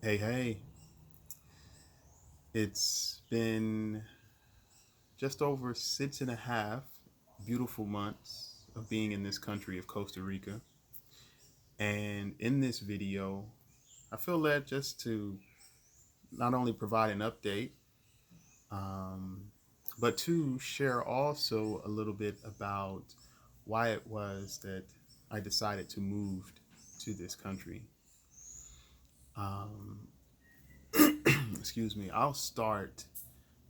Hey, hey, it's been just over 6.5 beautiful months of being in this country of Costa Rica. And in this video, I feel led just to not only provide an update, um, but to share also a little bit about why it was that I decided to move to this country. Um, excuse me, I'll start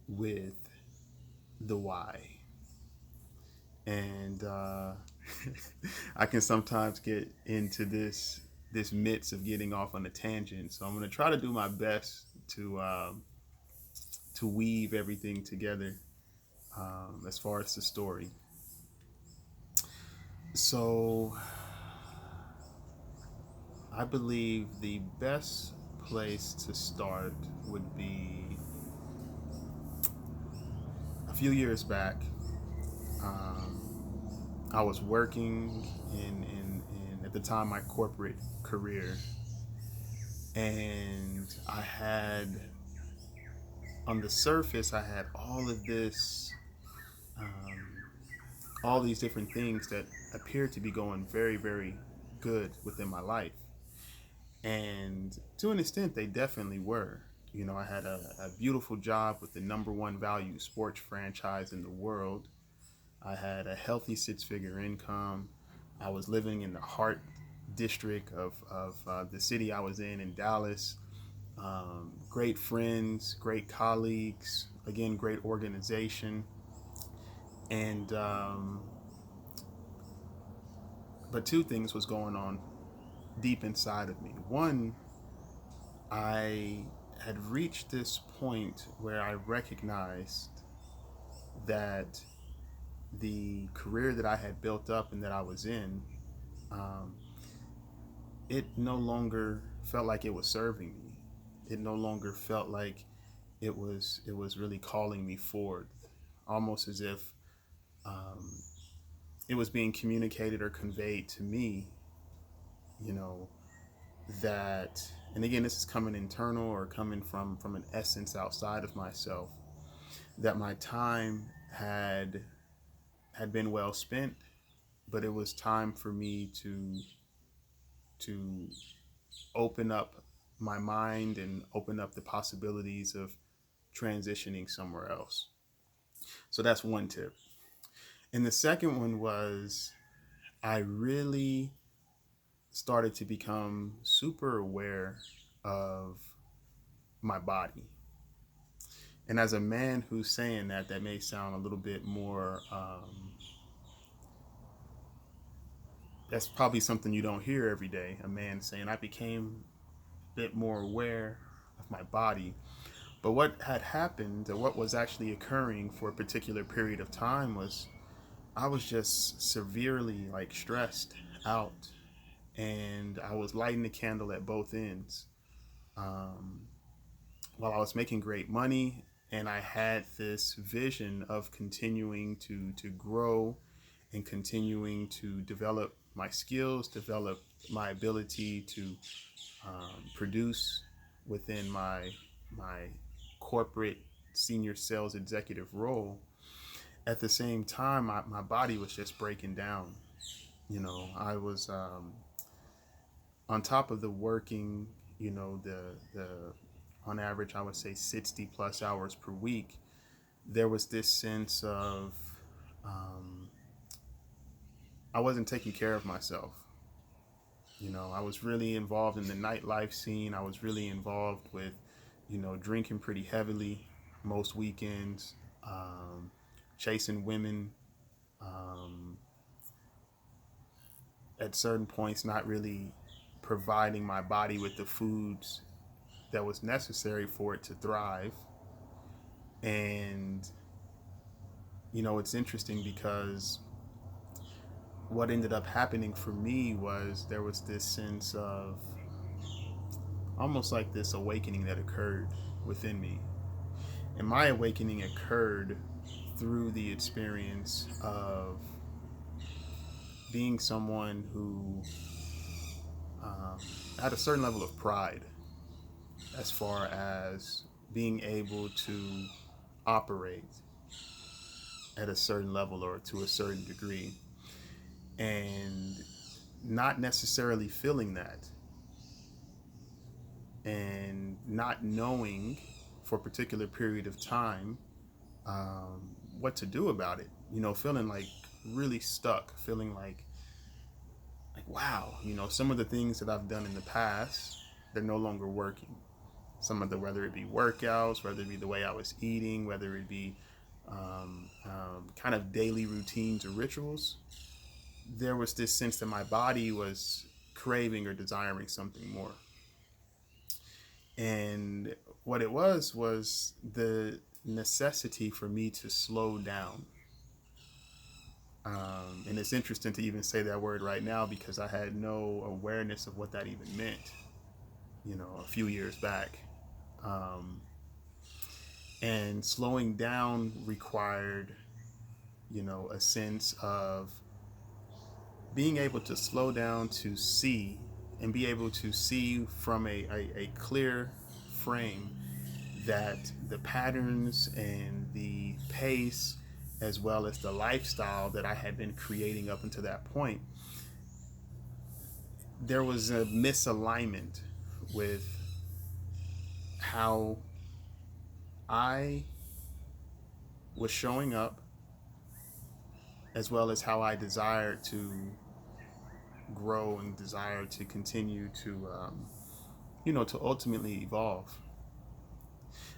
with the why. And I can sometimes get into this midst of getting off on a tangent. So I'm going to try to do my best to weave everything together as far as the story. So I believe the best place to start would be a few years back. Um, I was working in at the time my corporate career, and I had on the surface I had um, all these different things that appeared to be going very, very good within my life, and to an extent they definitely were. You know, I had a beautiful job with the number one value sports franchise in the world. I had a healthy six-figure income. I was living in the heart district of the city I was in Dallas. Great friends, great colleagues, again, great organization. And, but two things was going on deep inside of me. One, I had reached this point where I recognized that the career that I had built up and that I was in, um, it no longer felt like it was serving me. It no longer felt like it was really calling me forward, almost as if um, it was being communicated or conveyed to me, you know, that, and again, this is coming internal or coming from an essence outside of myself, that my time had been well spent, but it was time for me to open up my mind and open up the possibilities of transitioning somewhere else. So that's one tip. And the second one was I really started to become super aware of my body. And as a man who's saying that, that may sound a little bit more, that's probably something you don't hear every day. A man saying, I became a bit more aware of my body. But what had happened, or what was actually occurring for a particular period of time, was I was just severely like stressed out, and I was lighting the candle at both ends. Um, while I was making great money, and I had this vision of continuing to grow and continuing to develop my skills, develop my ability to produce within my corporate senior sales executive role. At the same time, my body was just breaking down. You know, I was on top of the working, you know, the on average, I would say 60 plus hours per week. There was this sense of um, I wasn't taking care of myself. You know, I was really involved in the nightlife scene. I was really involved with, you know, drinking pretty heavily most weekends, chasing women, um, at certain points, not really providing my body with the foods that was necessary for it to thrive. And, you know, it's interesting because what ended up happening for me was there was this sense of almost like this awakening that occurred within me. And my awakening occurred through the experience of being someone who um, had a certain level of pride. as far as being able to operate at a certain level or to a certain degree, and not necessarily feeling that, and not knowing for a particular period of time what to do about it. Feeling like really stuck, feeling like wow, some of the things that I've done in the past, they're no longer working. Some of the, whether it be workouts, whether it be the way I was eating, whether it be kind of daily routines or rituals, there was this sense that my body was craving or desiring something more. And what it was the necessity for me to slow down. And it's interesting to even say that word right now because I had no awareness of what that even meant, a few years back. Um, and slowing down required, a sense of being able to slow down to see and be able to see from a clear frame that the patterns and the pace as well as the lifestyle that I had been creating up until that point, there was a misalignment with how I was showing up as well as how I desired to grow and desire to continue to to ultimately evolve.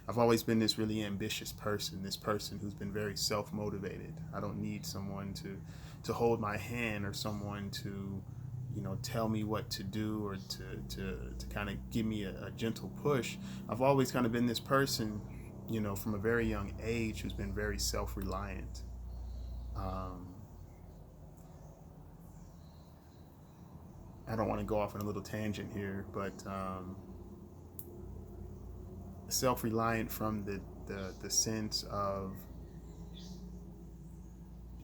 I've always been this really ambitious person, this person who's been very self-motivated. I don't need someone to hold my hand or someone to, tell me what to do or to kind of give me a gentle push. I've always kind of been this person, from a very young age who's been very self-reliant. Um, I don't want to go off on a little tangent here, but self-reliant from the sense of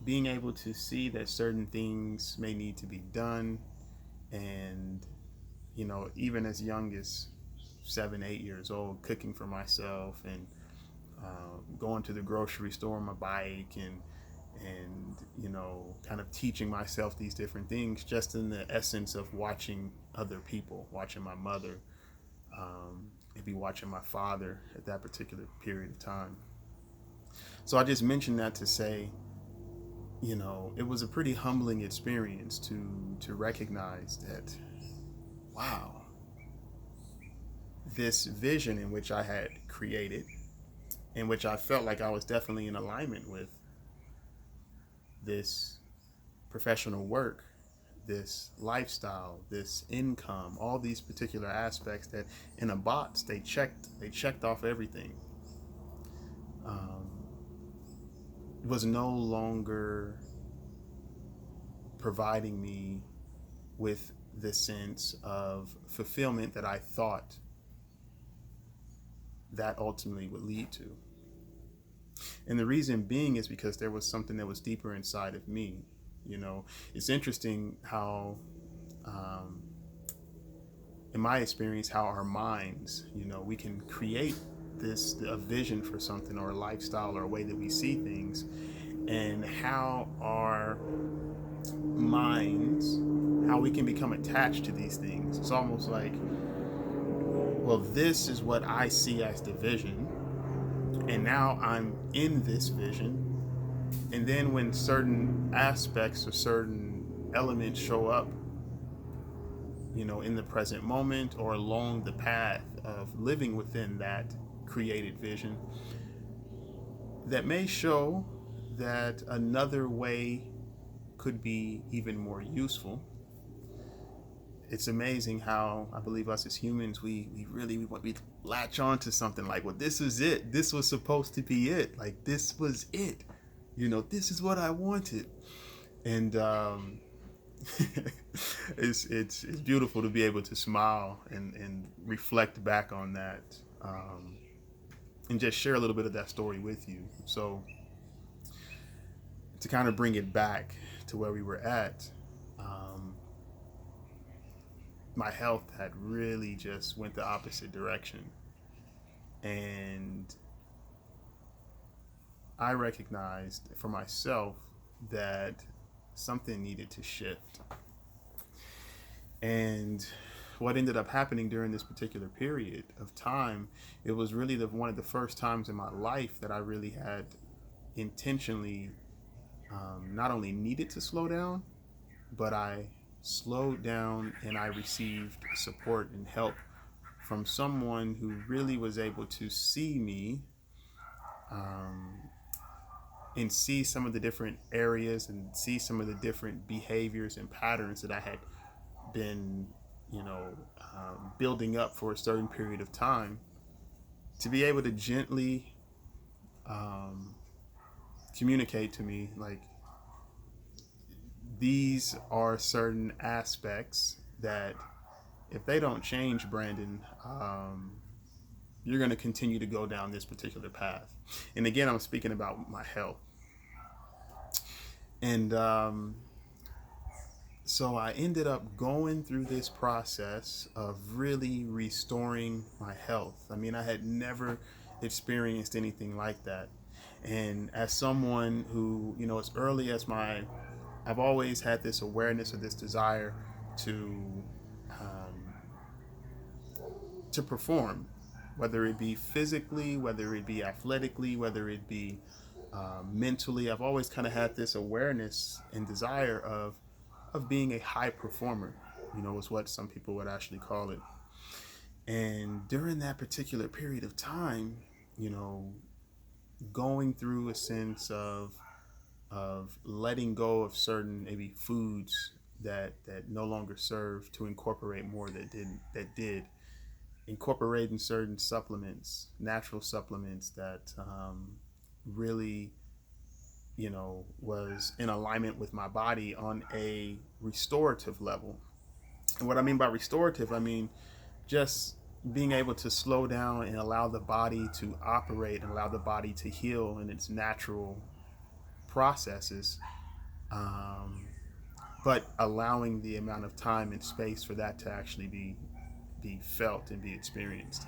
being able to see that certain things may need to be done, and even as young as 7, 8 years old, cooking for myself and going to the grocery store on my bike and kind of teaching myself these different things just in the essence of watching other people, watching my mother, maybe watching my father at that particular period of time. So I just mentioned that to say, it was a pretty humbling experience to recognize that, wow, this vision in which I had created, in which I felt like I was definitely in alignment with, this professional work, this lifestyle, this income, all these particular aspects that in a box they checked off everything. Was no longer providing me with the sense of fulfillment that I thought that ultimately would lead to. And the reason being is because there was something that was deeper inside of me. It's interesting how, in my experience, how our minds, we can create a vision for something or a lifestyle or a way that we see things, and how our minds, how we can become attached to these things. It's almost like, well, this is what I see as the vision, and now I'm in this vision. And then when certain aspects or certain elements show up, in the present moment or along the path of living within that created vision, that may show that another way could be even more useful. It's amazing how I believe us as humans, we latch on to something like, well, this is it. This was supposed to be it. Like, this was it. This is what I wanted. And it's beautiful to be able to smile and reflect back on that, and just share a little bit of that story with you. So to kind of bring it back to where we were at, my health had really just went the opposite direction. And I recognized for myself that something needed to shift. And what ended up happening during this particular period of time, it was really one of the first times in my life that I really had intentionally not only needed to slow down, but I slowed down and I received support and help from someone who really was able to see me um, and see some of the different areas and see some of the different behaviors and patterns that I had been, building up for a certain period of time, to be able to gently um, communicate to me like, these are certain aspects that if they don't change, Brandon, you're going to continue to go down this particular path. And again, I'm speaking about my health. And so I ended up going through this process of really restoring my health. I mean, I had never experienced anything like that. And as someone who, as early as I've always had this awareness or this desire to um, to perform, whether it be physically, whether it be athletically, whether it be mentally. I've always kind of had this awareness and desire of being a high performer. Is what some people would actually call it. And during that particular period of time, you know, going through a sense of letting go of certain maybe foods that no longer serve, to incorporate more that did, incorporating certain supplements, natural supplements that really, was in alignment with my body on a restorative level. And what I mean by restorative, I mean just being able to slow down and allow the body to operate and allow the body to heal in its natural processes, um, but allowing the amount of time and space for that to actually be felt and be experienced.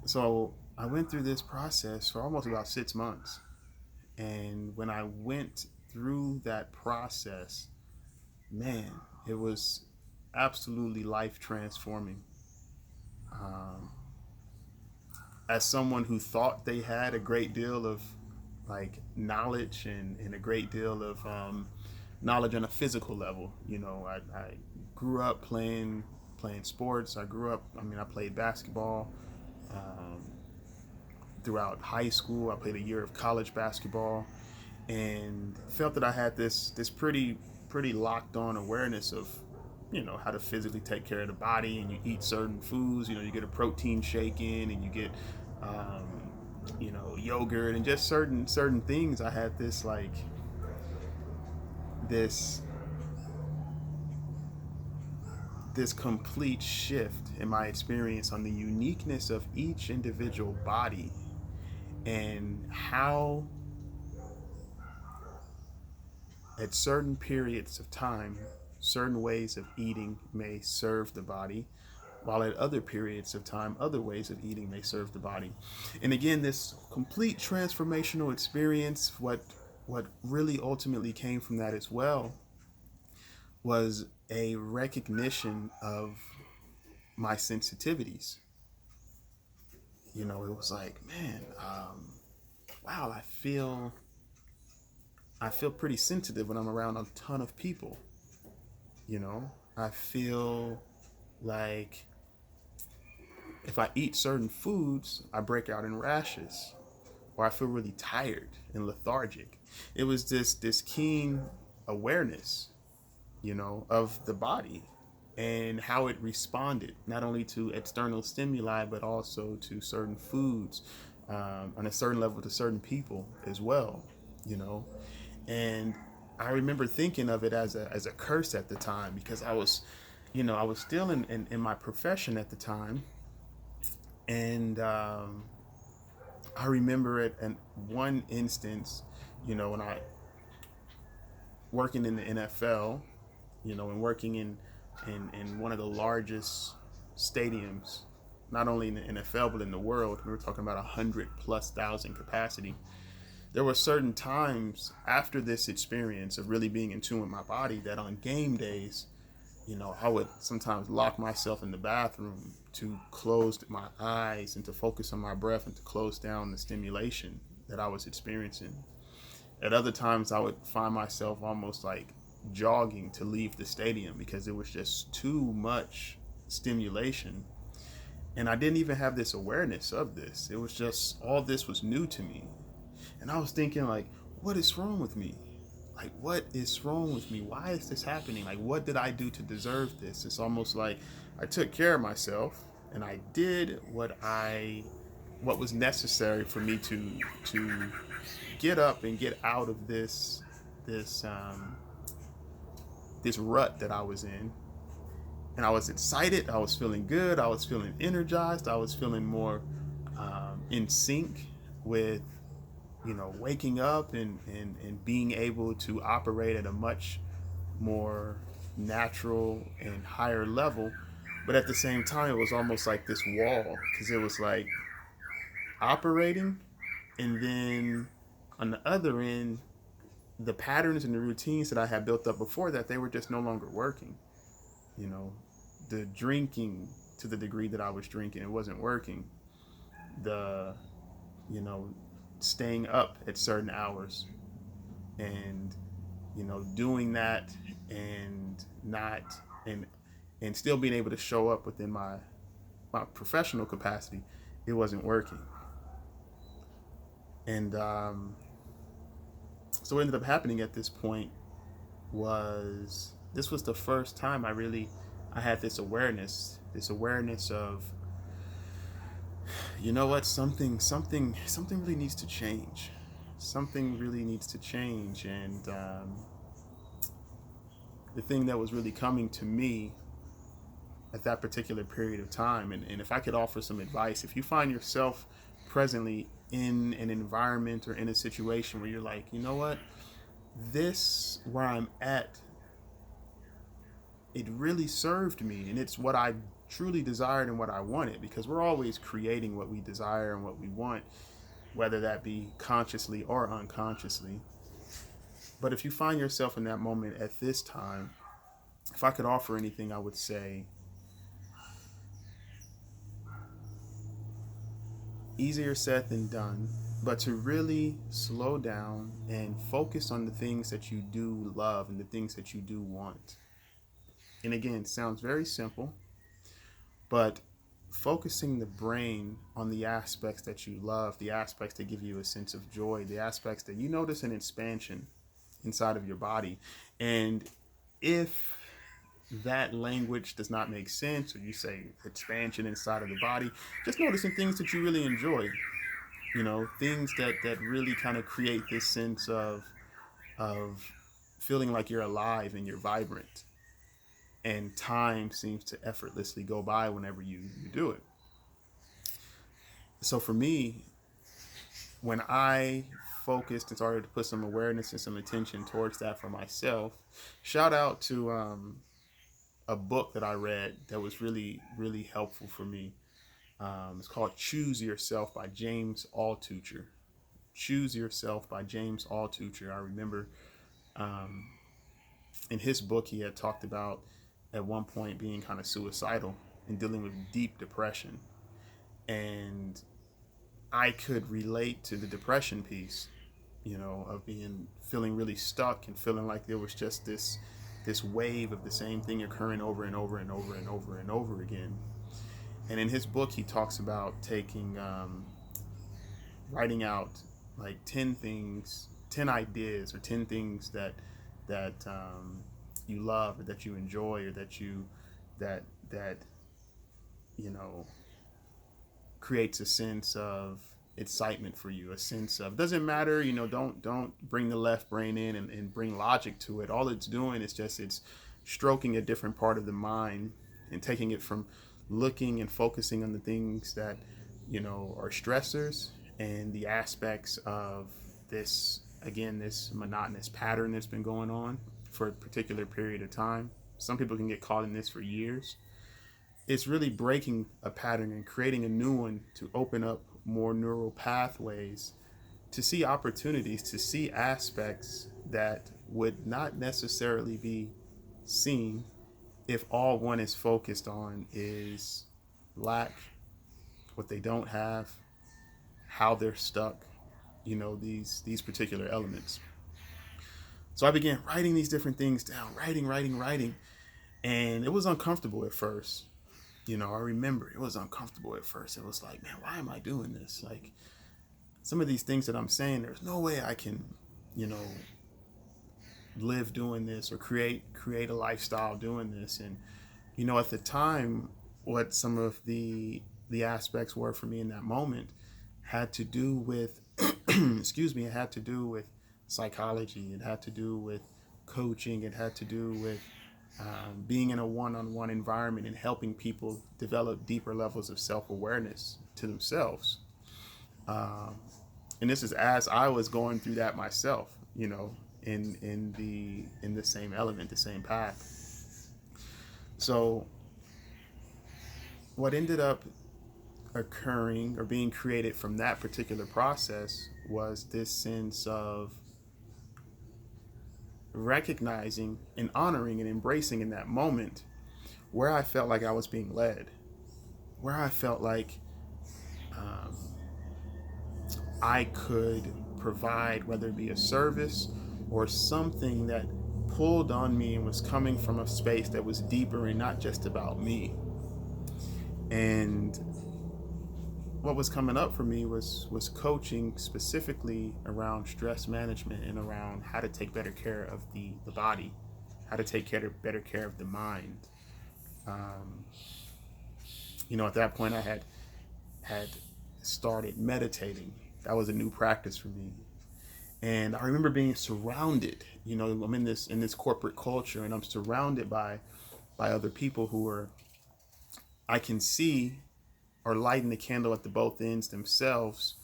So I went through this process for almost about 6 months. And when I went through that process, man, it was absolutely life transforming. Um, as someone who thought they had a great deal of like knowledge and a great deal of knowledge on a physical level, I grew up playing sports. I played basketball. Um, Throughout high school, I played a year of college basketball, and felt that I had this pretty locked on awareness of how to physically take care of the body. And you eat certain foods, you get a protein shake in, and you get yogurt and just certain things. I had this this complete shift in my experience on the uniqueness of each individual body, and how at certain periods of time, certain ways of eating may serve the body, while at other periods of time, other ways of eating may serve the body. And again, this complete transformational experience, what really ultimately came from that as well, was a recognition of my sensitivities. It was like, man, wow, I feel pretty sensitive when I'm around a ton of people. I feel like if I eat certain foods, I break out in rashes, or I feel really tired and lethargic. It was this keen awareness, of the body and how it responded not only to external stimuli but also to certain foods, on a certain level, to certain people as well. you know and I remember thinking of it as a curse at the time, because I was still in my profession at the time. And I remember it in one instance, when I working in the NFL, and working in in one of the largest stadiums, not only in the NFL but in the world. We were talking about 100,000+ capacity. There were certain times after this experience of really being in tune with my body that on game days, I would sometimes lock myself in the bathroom to close my eyes and to focus on my breath and to close down the stimulation that I was experiencing. At other times, I would find myself almost like jogging to leave the stadium because it was just too much stimulation. And I didn't even have this awareness of this. It was just all this was new to me. And I was thinking, like, what is wrong with me? Like, what is wrong with me? Why is this happening? Like, what did I do to deserve this? It's almost like I took care of myself and I did what was necessary for me to get up and get out of this this rut that I was in. And I was excited. I was feeling good. I was feeling energized. I was feeling more in sync with waking up and being able to operate at a much more natural and higher level. But at the same time, it was almost like this wall because it was like operating, and then on the other end, the patterns and the routines that I had built up before that, they were just no longer working. You know, the drinking to the degree that I was drinking, it wasn't working. The, you know, staying up at certain hours and, doing that and not, and still being able to show up within my professional capacity, it wasn't working. And so what ended up happening at this point was this was the first time I had this awareness of, you know what, something really needs to change. Something really needs to change. And the thing that was really coming to me at that particular period of time, and if I could offer some advice, if you find yourself presently in an environment or in a situation where you're like, you know what, this where I'm at, it really served me and it's what I truly desired and what I wanted, because we're always creating what we desire and what we want, whether that be consciously or unconsciously. But if you find yourself in that moment at this time, if I could offer anything, I would say easier said than done, but to really slow down and focus on the things that you do love and the things that you do want. And again, it sounds very simple, but focusing the brain on the aspects that you love, the aspects that give you a sense of joy, the aspects that you notice an expansion inside of your body. And if that language does not make sense, or you say expansion inside of the body, just noticing things that you really enjoy, things that really kind of create this sense of feeling like you're alive and you're vibrant, and time seems to effortlessly go by whenever you do it. So for me, when I focused and started to put some awareness and some attention towards that for myself, shout out to a book that I read that was really, really helpful for me. It's called Choose Yourself by James Altucher. Choose Yourself by James Altucher. I remember in his book, he had talked about at one point being kind of suicidal and dealing with deep depression. And I could relate to the depression piece, of feeling really stuck and feeling like there was just this wave of the same thing occurring over and over and over and over and over again. And in his book, he talks about writing out like 10 things, 10 ideas, or 10 things that you love, or that you enjoy, or that you know creates a sense of excitement for you, a sense of, doesn't matter, don't bring the left brain in and bring logic to it. All it's doing is just it's stroking a different part of the mind and taking it from looking and focusing on the things that are stressors and the aspects of this, again, this monotonous pattern that's been going on for a particular period of time. some people can get caught in this for years. It's really breaking a pattern and creating a new one to open up more neural pathways, to see opportunities, to see aspects that would not necessarily be seen if all one is focused on is lack, what they don't have, how they're stuck, these particular elements. So I began writing these different things down, writing, and it was uncomfortable at first. I remember it was uncomfortable at first. It was like, man, why am I doing this? Like, some of these things that I'm saying, there's no way I can, you know, live doing this or create a lifestyle doing this. And at the time, what some of the aspects were for me in that moment had to do with excuse me, it had to do with psychology. It had to do with coaching. It had to do with being in a one-on-one environment and helping people develop deeper levels of self-awareness to themselves. And this is as I was going through that myself, in the same element, the same path. So what ended up occurring or being created from that particular process was this sense of recognizing and honoring and embracing in that moment where I felt like I was being led, where I felt like I could provide, whether it be a service or something that pulled on me and was coming from a space that was deeper and not just about me. And what was coming up for me was coaching specifically around stress management and around how to take better care of the body, how to take better care of the mind. At that point I had started meditating. That was a new practice for me. And I remember being surrounded, I'm in this corporate culture and I'm surrounded by other people who are, I can see, are lighting the candle at the both ends themselves,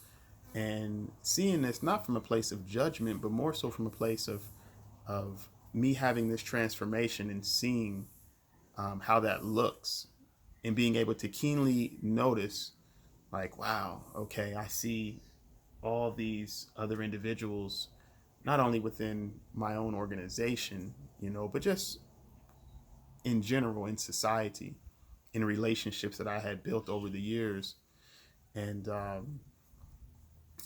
and seeing this not from a place of judgment, but more so from a place of me having this transformation and seeing how that looks, and being able to keenly notice, like, wow, okay, I see all these other individuals, not only within my own organization, but just in general in society, in relationships that I had built over the years. And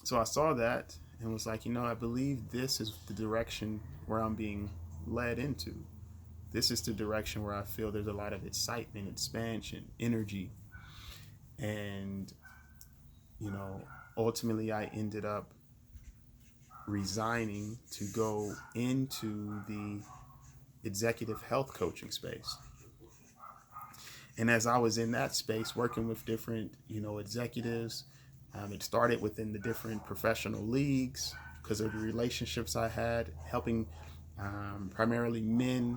so I saw that and was like, I believe this is the direction where I'm being led into. This is the direction where I feel there's a lot of excitement, expansion, energy. And, ultimately I ended up resigning to go into the executive health coaching space. And as I was in that space working with different, executives, it started within the different professional leagues because of the relationships I had, helping primarily men,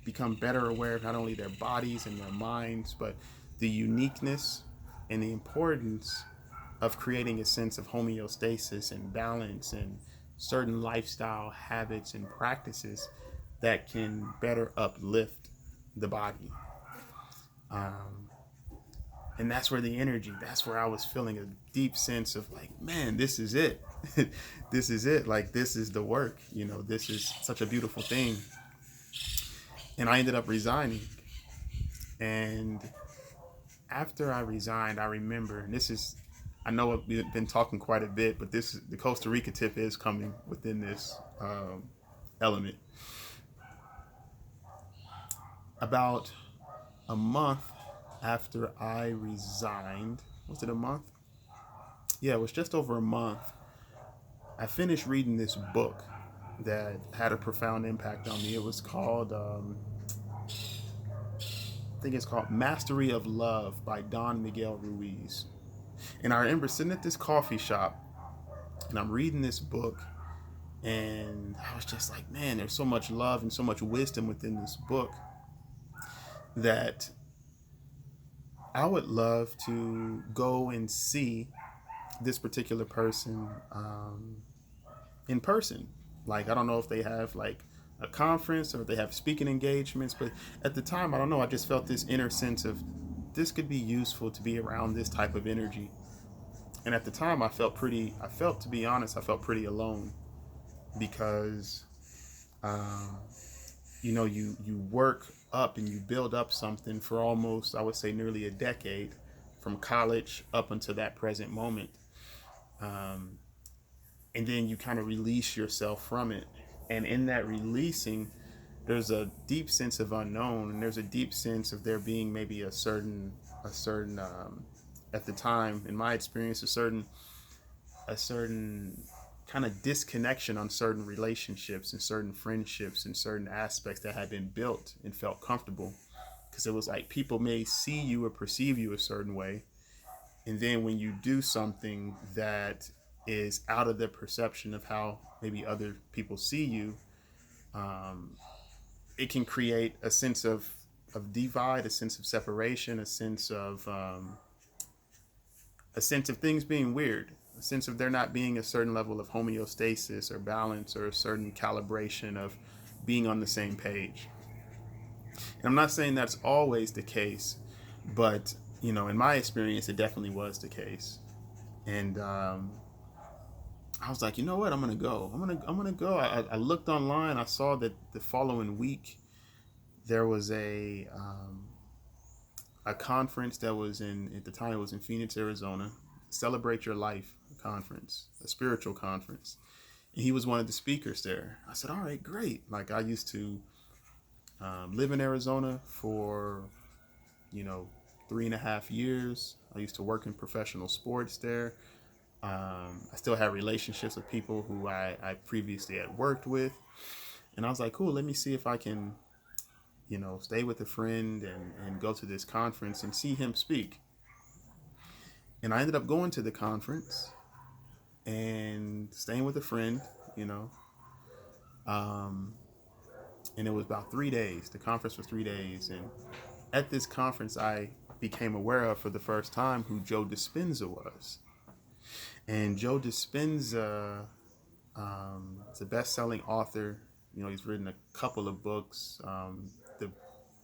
become better aware of not only their bodies and their minds, but the uniqueness and the importance of creating a sense of homeostasis and balance and certain lifestyle habits and practices that can better uplift the body. And that's where that's where I was feeling a deep sense of like, man, this is it. This is it. Like, this is the work, this is such a beautiful thing. And I ended up resigning. And after I resigned, I remember, and I know we've been talking quite a bit, but the Costa Rica tip is coming within this element. About a month after I resigned, was it a month? Yeah, it was just over a month. I finished reading this book that had a profound impact on me. It was called, I think it's called Mastery of Love by Don Miguel Ruiz. And I remember sitting at this coffee shop and I'm reading this book, and I was just like, man, there's so much love and so much wisdom within this book that I would love to go and see this particular person in person. Like, I don't know if they have like a conference or they have speaking engagements. But at the time, I don't know, I just felt this inner sense of this could be useful to be around this type of energy. And at the time, I felt, to be honest, I felt pretty alone because, um, you work up and you build up something for almost, I would say, nearly a decade from college up until that present moment. Um, and then you kind of release yourself from it. And in that releasing, there's a deep sense of unknown, and there's a deep sense of there being maybe a certain at the time, in my experience, a certain kind of disconnection on certain relationships and certain friendships and certain aspects that had been built and felt comfortable, because it was like people may see you or perceive you a certain way, and then when you do something that is out of the perception of how maybe other people see you, um, it can create a sense of divide, a sense of separation, a sense of things being weird, a sense of there not being a certain level of homeostasis or balance or a certain calibration of being on the same page. And I'm not saying that's always the case, but in my experience, it definitely was the case. And I was like, you know what, I'm gonna go. I'm gonna go. I looked online. I saw that the following week there was a conference that was in, at the time it was in Phoenix, Arizona, Celebrate Your Life conference, a spiritual conference. And he was one of the speakers there. I said, all right, great. Like, I used to live in Arizona for, you know, 3.5 years. I used to work in professional sports there. I still have relationships with people who I previously had worked with. And I was like, cool, let me see if I can, stay with a friend and go to this conference and see him speak. And I ended up going to the conference and staying with a friend, you know. Um, and it was about 3 days. The conference was 3 days. And at this conference, I became aware of for the first time who Joe Dispenza was. And Joe Dispenza is a best-selling author. He's written a couple of books. The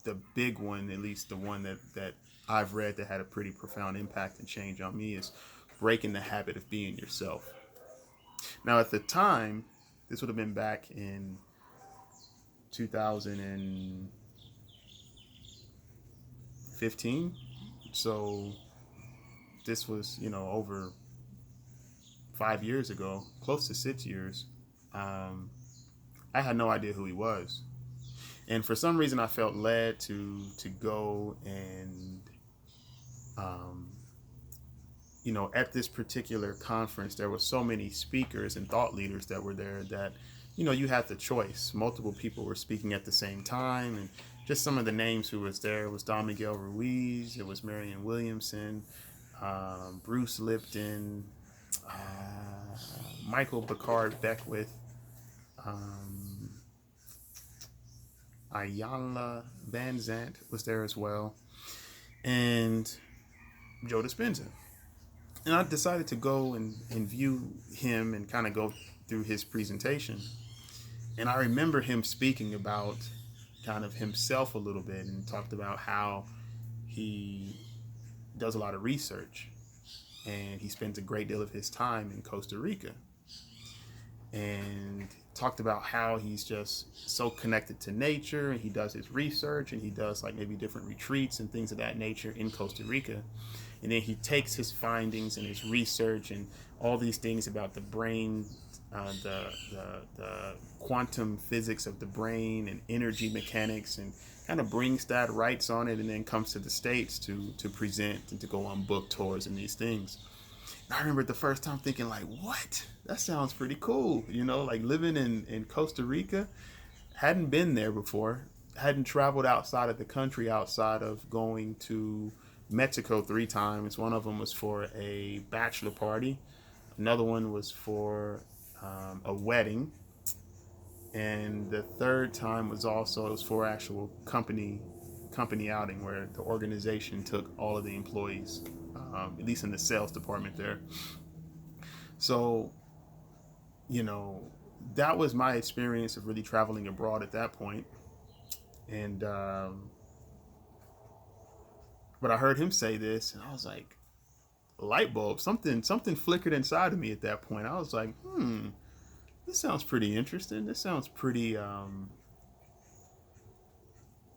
the big one, at least the one that I've read that had a pretty profound impact and change on me, is Breaking the Habit of Being Yourself. Now, at the time, this would have been back in 2015. So this was, over 5 years ago, close to 6 years. Um, I had no idea who he was. And for some reason, I felt led to go and, um, at this particular conference, there were so many speakers and thought leaders that were there that, you had the choice. Multiple people were speaking at the same time, and just some of the names who was there was Don Miguel Ruiz, it was Marianne Williamson, Bruce Lipton, Michael Bacard Beckwith, um, Ayala Van Zant was there as well, and Joe Dispenza. And I decided to go and view him and kind of go through his presentation. And I remember him speaking about kind of himself a little bit and talked about how he does a lot of research and he spends a great deal of his time in Costa Rica. And talked about how he's just so connected to nature and he does his research and he does like maybe different retreats and things of that nature in Costa Rica. And then he takes his findings and his research and all these things about the brain, the quantum physics of the brain and energy mechanics, and kind of brings that, writes on it, and then comes to the States to present and to go on book tours and these things. And I remember the first time thinking like, what? That sounds pretty cool. Like living in Costa Rica, hadn't been there before, hadn't traveled outside of the country outside of going to Mexico 3 times. One of them was for a bachelor party. Another one was for a wedding. And the third time it was for actual company outing where the organization took all of the employees, at least in the sales department there. So, you know, that was my experience of really traveling abroad at that point. And but I heard him say this, and I was like, light bulb, something flickered inside of me at that point. I was like, this sounds pretty interesting. This sounds pretty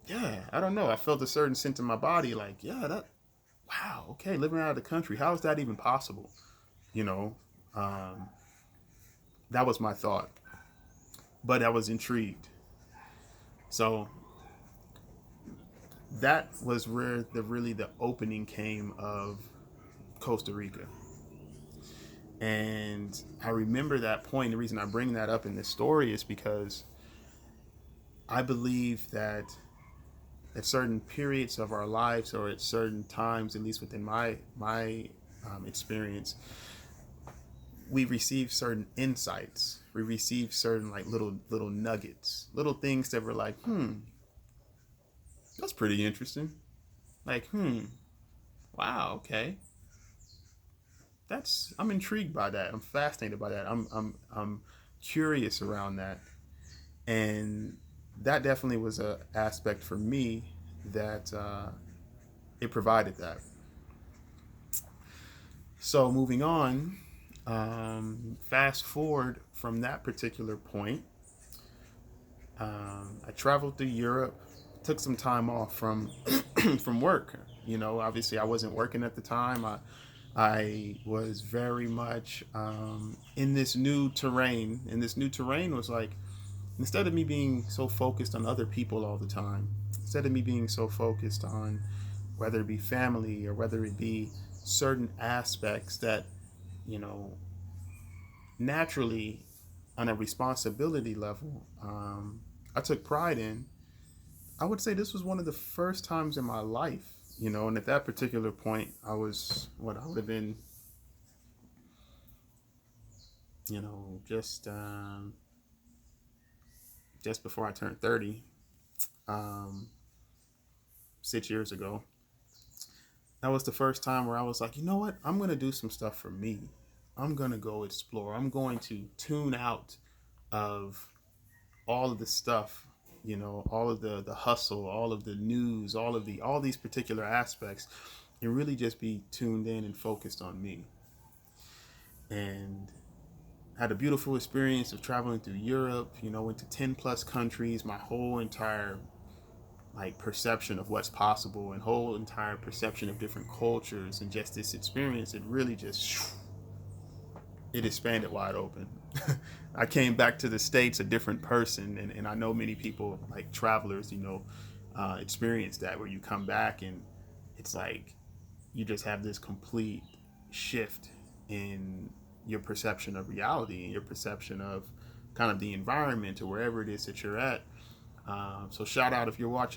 yeah, I don't know. I felt a certain sense in my body, like, yeah, that, wow, okay, living out of the country, how is that even possible? You know, um, that was my thought, but I was intrigued. So that was where the opening came of Costa Rica. And I remember that point. The reason I bring that up in this story is because I believe that at certain periods of our lives, or at certain times, at least within my experience, we receive certain insights. We receive certain like little nuggets, little things that were like, that's pretty interesting. Like, wow, okay, that's, I'm intrigued by that. I'm fascinated by that. I'm curious around that, and that definitely was a aspect for me that it provided that. So moving on, fast forward from that particular point, I traveled through Europe, took some time off from from work. You know, obviously I wasn't working at the time. I was very much in this new terrain, and this new terrain was like, instead of me being so focused on other people all the time, instead of me being so focused on whether it be family or whether it be certain aspects that, you know, naturally on a responsibility level, I took pride in. I would say this was one of the first times in my life, you know, and at that particular point, I was what I would have been, you know, just before I turned 30, um, 6 years ago. That was the first time where I was like, you know what? I'm gonna do some stuff for me. I'm gonna go explore. I'm going to tune out of all of the stuff, you know, all of the hustle, all of the news, all these particular aspects, and really just be tuned in and focused on me. And had a beautiful experience of traveling through Europe, you know, went to 10 plus countries. My whole entire like perception of what's possible, and whole entire perception of different cultures, and just this experience, it really just, it expanded wide open. I came back to the States a different person, and I know many people like travelers, you know, experience that, where you come back and it's like you just have this complete shift in your perception of reality and your perception of kind of the environment or wherever it is that you're at. So shout out if you're watching